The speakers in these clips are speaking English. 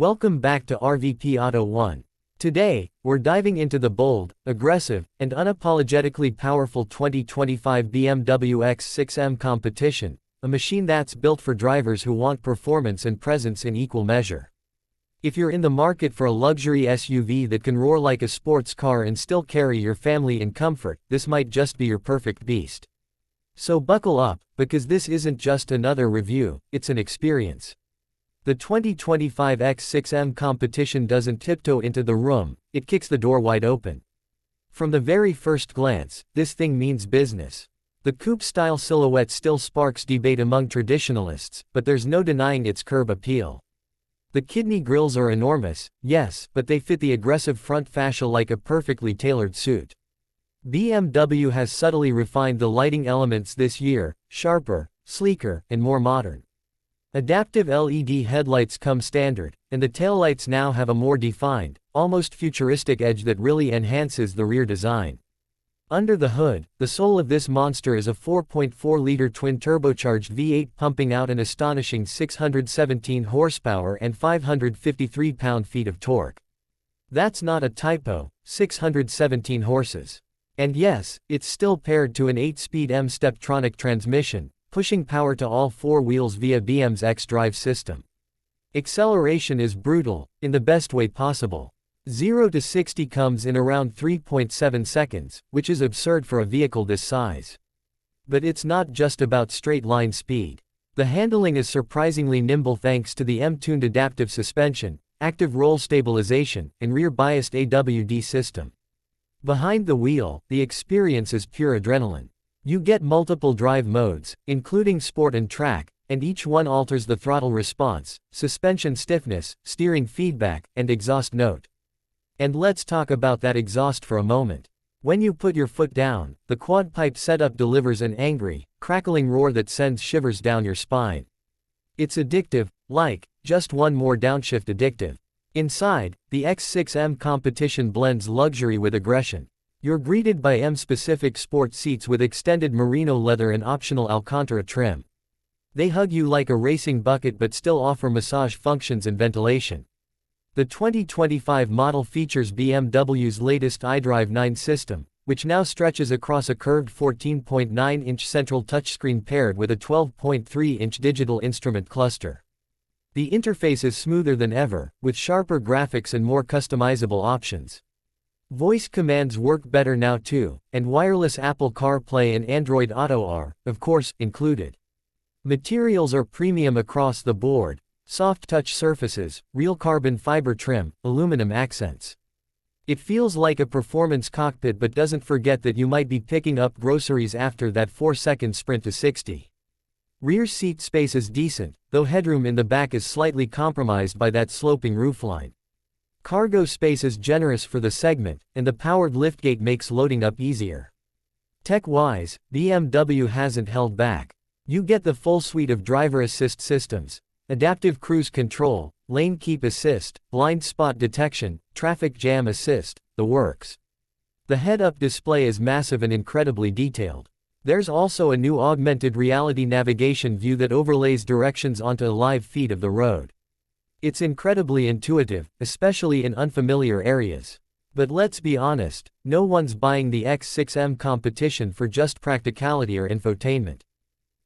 Welcome back to RVP Auto1. Today, we're diving into the bold, aggressive, and unapologetically powerful 2025 BMW X6 M Competition, a machine that's built for drivers who want performance and presence in equal measure. If you're in the market for a luxury SUV that can roar like a sports car and still carry your family in comfort, this might just be your perfect beast. So buckle up, because this isn't just another review, it's an experience. The 2025 X6 M Competition doesn't tiptoe into the room, it kicks the door wide open. From the very first glance, this thing means business. The coupe-style silhouette still sparks debate among traditionalists, but there's no denying its curb appeal. The kidney grills are enormous, yes, but they fit the aggressive front fascia like a perfectly tailored suit. BMW has subtly refined the lighting elements this year, sharper, sleeker, and more modern. Adaptive LED headlights come standard, and the taillights now have a more defined, almost futuristic edge that really enhances the rear design. Under the hood, the soul of this monster is a 4.4-liter twin-turbocharged V8 pumping out an astonishing 617 horsepower and 553 pound-feet of torque. That's not a typo, 617 horses. And yes, it's still paired to an 8-speed M-Steptronic transmission, pushing power to all four wheels via BM's X-Drive system. Acceleration is brutal, in the best way possible. 0 to 60 comes in around 3.7 seconds, which is absurd for a vehicle this size. But it's not just about straight-line speed. The handling is surprisingly nimble thanks to the M-tuned adaptive suspension, active roll stabilization, and rear-biased AWD system. Behind the wheel, the experience is pure adrenaline. You get multiple drive modes, including Sport and Track, and each one alters the throttle response, suspension stiffness, steering feedback, and exhaust note. And let's talk about that exhaust for a moment. When you put your foot down, the quad-pipe setup delivers an angry, crackling roar that sends shivers down your spine. It's addictive, like, just one more downshift addictive. Inside, the X6 M Competition blends luxury with aggression. You're greeted by M-specific sport seats with extended merino leather and optional Alcantara trim. They hug you like a racing bucket but still offer massage functions and ventilation. The 2025 model features BMW's latest iDrive 9 system, which now stretches across a curved 14.9-inch central touchscreen paired with a 12.3-inch digital instrument cluster. The interface is smoother than ever, with sharper graphics and more customizable options. Voice commands work better now too, and wireless Apple CarPlay and Android Auto are, of course, included. Materials are premium across the board: soft touch surfaces, real carbon fiber trim, aluminum accents. It feels like a performance cockpit but doesn't forget that you might be picking up groceries after that 4-second sprint to 60. Rear seat space is decent, though headroom in the back is slightly compromised by that sloping roofline. Cargo space is generous for the segment, and the powered liftgate makes loading up easier. Tech-wise, BMW hasn't held back. You get the full suite of driver assist systems: adaptive cruise control, lane keep assist, blind spot detection, traffic jam assist, the works. The head-up display is massive and incredibly detailed. There's also a new augmented reality navigation view that overlays directions onto a live feed of the road. It's incredibly intuitive, especially in unfamiliar areas. But let's be honest, no one's buying the X6 M Competition for just practicality or infotainment.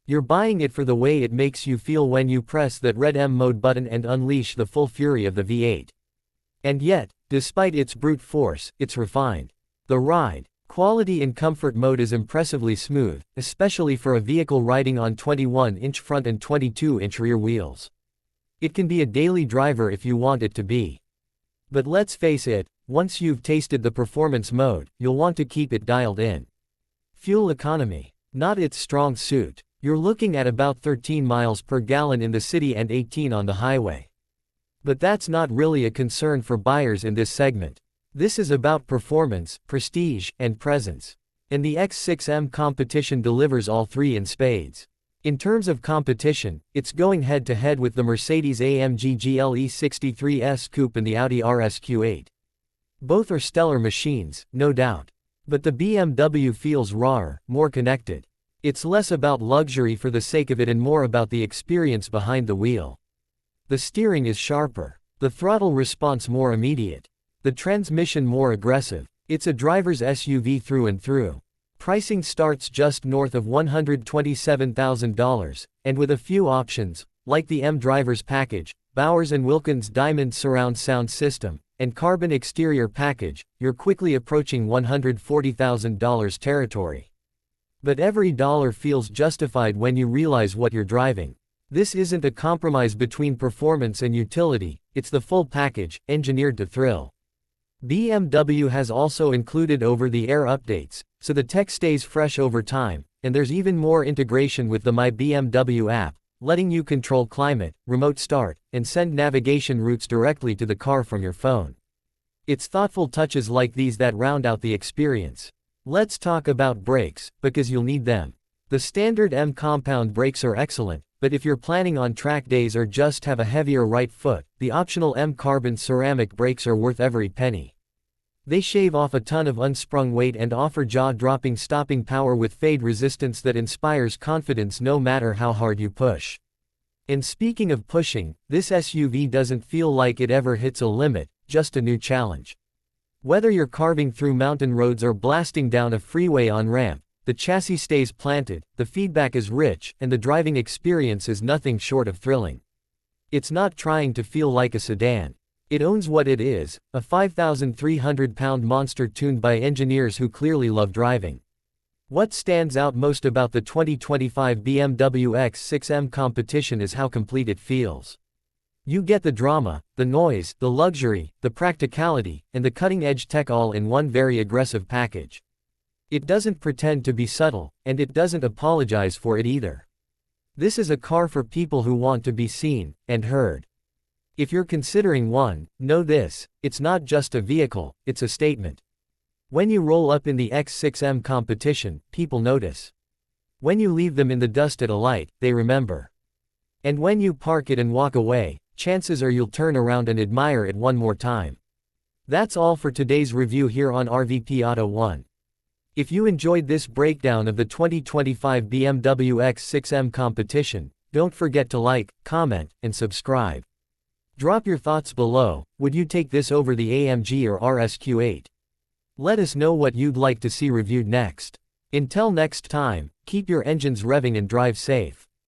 You're buying it for the way it makes you feel when you press that red M mode button and unleash the full fury of the V8. And yet, despite its brute force, it's refined. The ride quality in comfort mode is impressively smooth, especially for a vehicle riding on 21-inch front and 22-inch rear wheels. It can be a daily driver if you want it to be. But let's face it, once you've tasted the performance mode, you'll want to keep it dialed in. Fuel economy, not its strong suit. You're looking at about 13 miles per gallon in the city and 18 on the highway. But that's not really a concern for buyers in this segment. This is about performance, prestige, and presence. And the X6 M Competition delivers all three in spades. In terms of competition, it's going head-to-head with the Mercedes AMG GLE 63S Coupe and the Audi RSQ8. Both are stellar machines, no doubt. But the BMW feels rawer, more connected. It's less about luxury for the sake of it and more about the experience behind the wheel. The steering is sharper. The throttle response more immediate. The transmission more aggressive. It's a driver's SUV through and through. Pricing starts just north of $127,000, and with a few options, like the M Driver's Package, Bowers & Wilkins Diamond Surround Sound System, and Carbon Exterior Package, you're quickly approaching $140,000 territory. But every dollar feels justified when you realize what you're driving. This isn't a compromise between performance and utility, it's the full package, engineered to thrill. BMW has also included over-the-air updates, so the tech stays fresh over time, and there's even more integration with the My BMW app, letting you control climate, remote start, and send navigation routes directly to the car from your phone. It's thoughtful touches like these that round out the experience. Let's talk about brakes, because you'll need them. The standard M compound brakes are excellent, but if you're planning on track days or just have a heavier right foot, the optional M carbon ceramic brakes are worth every penny. They shave off a ton of unsprung weight and offer jaw-dropping stopping power with fade resistance that inspires confidence no matter how hard you push. And speaking of pushing, this SUV doesn't feel like it ever hits a limit, just a new challenge. Whether you're carving through mountain roads or blasting down a freeway on-ramp, the chassis stays planted, the feedback is rich, and the driving experience is nothing short of thrilling. It's not trying to feel like a sedan. It owns what it is, a 5,300-pound monster tuned by engineers who clearly love driving. What stands out most about the 2025 BMW X6 M Competition is how complete it feels. You get the drama, the noise, the luxury, the practicality, and the cutting-edge tech all in one very aggressive package. It doesn't pretend to be subtle, and it doesn't apologize for it either. This is a car for people who want to be seen and heard. If you're considering one, know this: it's not just a vehicle, it's a statement. When you roll up in the X6 M Competition, people notice. When you leave them in the dust at a light, they remember. And when you park it and walk away, chances are you'll turn around and admire it one more time. That's all for today's review here on RVP Auto1. If you enjoyed this breakdown of the 2025 BMW X6 M Competition, don't forget to like, comment, and subscribe. Drop your thoughts below. Would you take this over the AMG or RSQ8? Let us know what you'd like to see reviewed next. Until next time, keep your engines revving and drive safe.